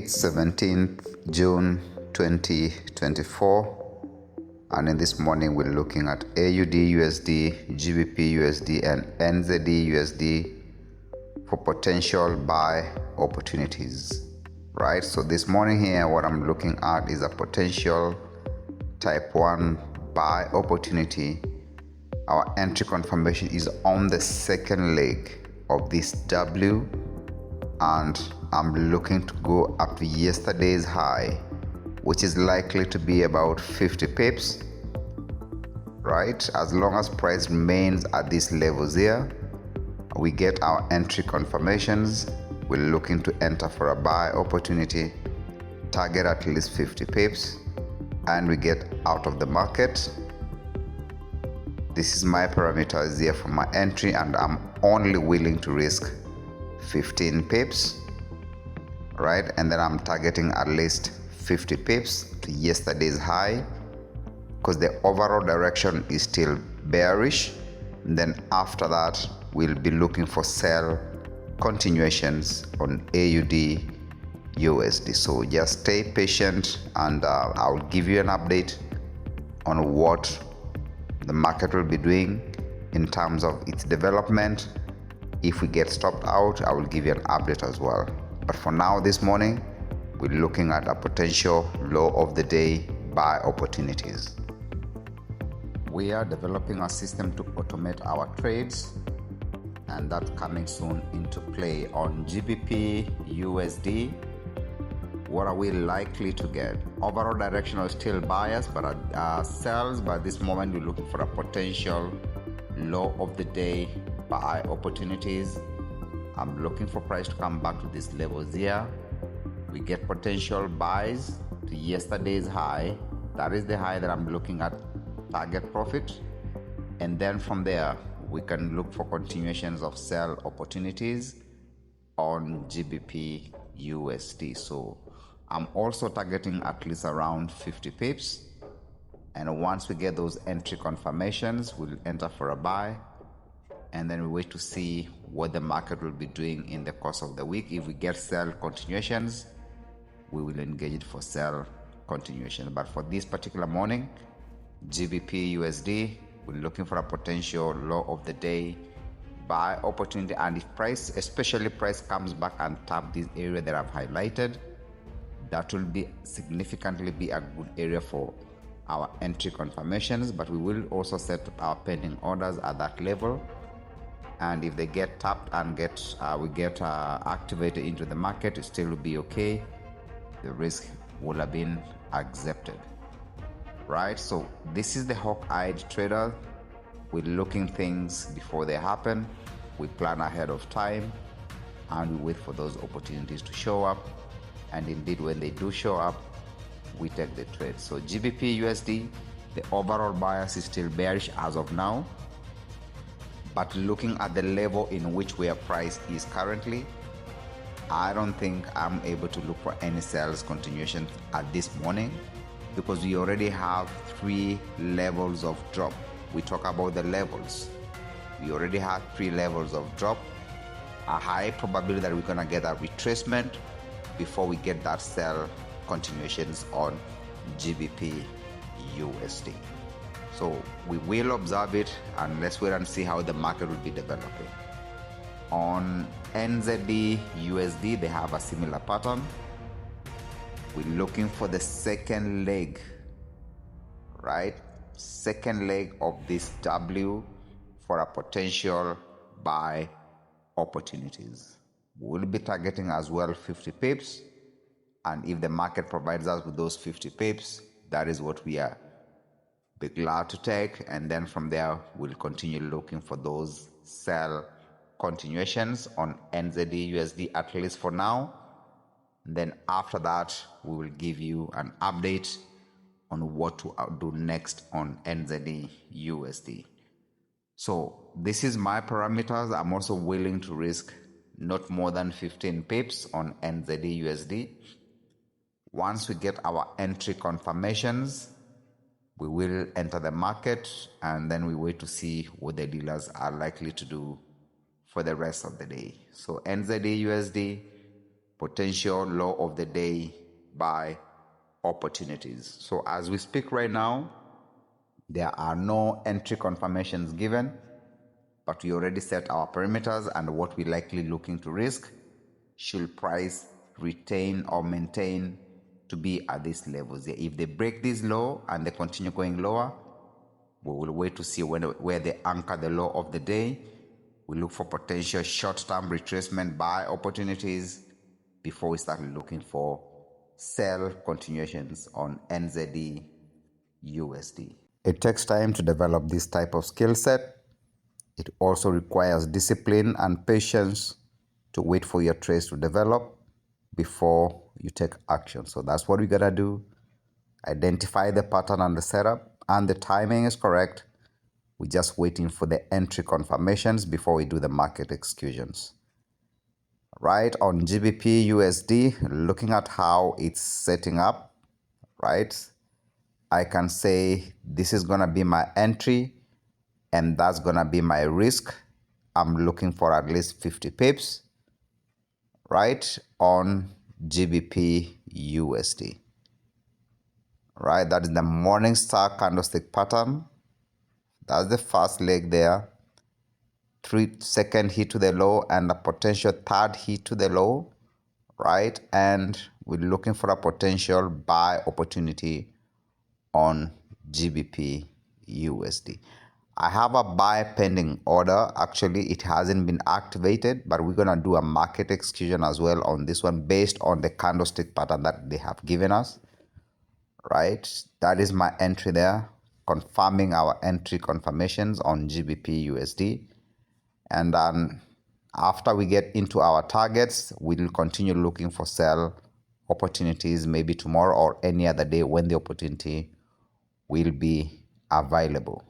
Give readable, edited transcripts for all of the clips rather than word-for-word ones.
It's 17th June 2024, and in this morning we're looking at AUD USD, GBP USD, and NZD USD for potential buy opportunities. Right, so this morning here, what I'm looking at is a potential type 1 buy opportunity. Our entry confirmation is on the second leg of this W, and I'm looking to go up to yesterday's high, which is likely to be about 50 pips. Right, as long as price remains at these levels here, we get our entry confirmations. We're looking to enter for a buy opportunity, target at least 50 pips, and we get out of the market. This is my parameters here for my entry, and I'm only willing to risk 15 pips, right? And then I'm targeting at least 50 pips to yesterday's high, because the overall direction is still bearish. And then after that, we'll be looking for sell continuations on AUD USD. So just stay patient, and I'll give you an update on what the market will be doing in terms of its development. If we get stopped out, I will give you an update as well. But for now, this morning, we're looking at a potential low of the day buy opportunities. We are developing a system to automate our trades, and that's coming soon into play. On GBP USD, what are we likely to get? Overall directional is still bias, but sells. But at this moment, we're looking for a potential low of the day buy opportunities. I'm looking for price to come back to these levels here. We get potential buys to yesterday's high. That is the high that I'm looking at, target profit. And then from there, we can look for continuations of sell opportunities on GBP USD. So I'm also targeting at least around 50 pips. And once we get those entry confirmations, we'll enter for a buy. And then we wait to see what the market will be doing in the course of the week. If we get sell continuations, we will engage it for sell continuation. But for this particular morning, GBP USD, we're looking for a potential low of the day buy opportunity. And if price, especially price, comes back and tap this area that I've highlighted, that will be significantly be a good area for our entry confirmations. But we will also set our pending orders at that level. And if they get tapped and we get activated into the market, it still will be okay. The risk will have been accepted. Right, so this is the hawk-eyed trader. We're looking things before they happen. We plan ahead of time, and we wait for those opportunities to show up. And indeed, when they do show up, we take the trade. So GBP USD, the overall bias is still bearish as of now. But looking at the level in which where price is currently, I don't think I'm able to look for any sales continuation at this morning, because we already have 3 levels of drop. We talk about the levels. We already have 3 levels of drop. A high probability that we're gonna get a retracement before we get that sell continuations on GBP USD. So we will observe it, and let's wait and see how the market will be developing. On NZD USD, they have a similar pattern. We're looking for the second leg, right? Second leg of this W for a potential buy opportunities. We'll be targeting as well 50 pips. And if the market provides us with those 50 pips, that is what we are be glad to take. And then from there, we'll continue looking for those sell continuations on NZD USD, at least for now. And then after that, we will give you an update on what to do next on NZD USD. So this is my parameters. I'm also willing to risk not more than 15 pips on NZD USD. Once we get our entry confirmations, we will enter the market, and then we wait to see what the dealers are likely to do for the rest of the day. So NZD USD, potential low of the day buy opportunities. So as we speak right now, there are no entry confirmations given, but we already set our parameters and what we're likely looking to risk. Should price retain or maintain to be at these levels? If they break this low and they continue going lower, we will wait to see where they anchor the low of the day. We look for potential short-term retracement buy opportunities before we start looking for sell continuations on NZD USD. It takes time to develop this type of skill set. It also requires discipline and patience to wait for your trades to develop before you take action. So that's what we gotta do. Identify the pattern and the setup, and the timing is correct. We're just waiting for the entry confirmations before we do the market executions. Right, on GBP USD, looking at how it's setting up, right, I can say this is gonna be my entry and that's gonna be my risk. I'm looking for at least 50 pips, right, on GBP USD. Right, that is the morning star candlestick pattern. That's the first leg there. 3-second hit to the low and a potential third hit to the low, right? And we're looking for a potential buy opportunity on GBP USD. I have a buy pending order. Actually, it hasn't been activated, but we're gonna do a market execution as well on this one based on the candlestick pattern that they have given us, right? That is my entry there, confirming our entry confirmations on GBP USD. And then after we get into our targets, we'll continue looking for sell opportunities maybe tomorrow or any other day when the opportunity will be available.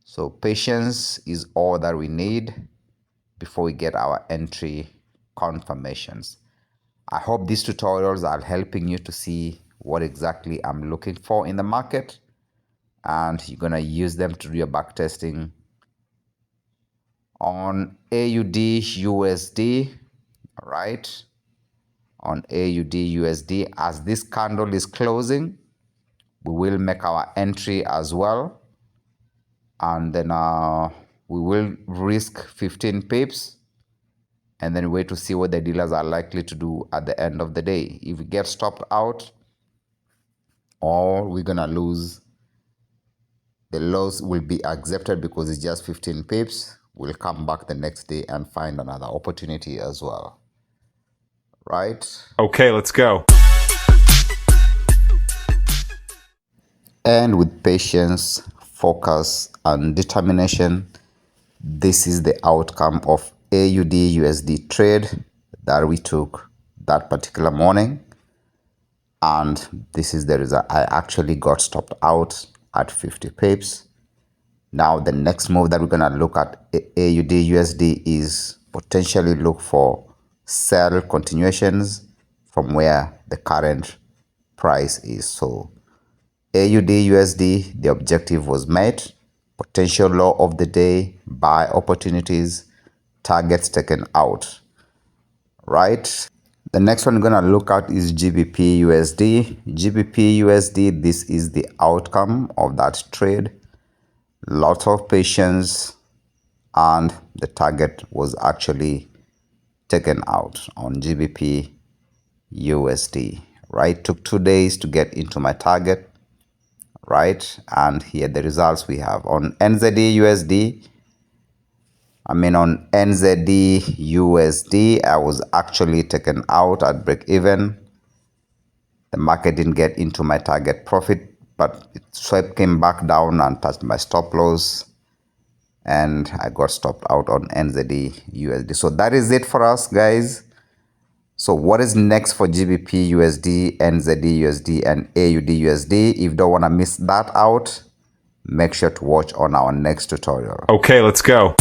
So patience is all that we need before we get our entry confirmations. I hope these tutorials are helping you to see what exactly I'm looking for in the market, and you're gonna use them to do your back testing on AUD USD, right? On AUD USD, as this candle is closing, we will make our entry as well, and then we will risk 15 pips and then wait to see what the dealers are likely to do at the end of the day. If we get stopped out, or we're gonna lose, the loss will be accepted because it's just 15 pips. We'll come back the next day and find another opportunity as well, right? Okay, let's go. And with patience, focus, and determination, this is the outcome of AUD USD trade that we took that particular morning. And this is the result. I actually got stopped out at 50 pips. Now the next move that we're gonna look at AUD USD is potentially look for sell continuations from where the current price is. So AUD USD, the objective was met. Potential low of the day, buy opportunities, targets taken out, right? The next one we're going to look at is GBP USD. GBP USD, this is the outcome of that trade. Lot of patience, and the target was actually taken out on GBP USD, right? Took 2 days to get into my target, right? And here the results we have on NZD USD. On NZD USD, I was actually taken out at break even. The market didn't get into my target profit, but it swept, came back down and touched my stop loss, and I got stopped out on NZD USD. So that is it for us, guys. So what is next for GBP USD, NZD USD, and AUD USD? If you don't want to miss that out, make sure to watch on our next tutorial. Okay, let's go.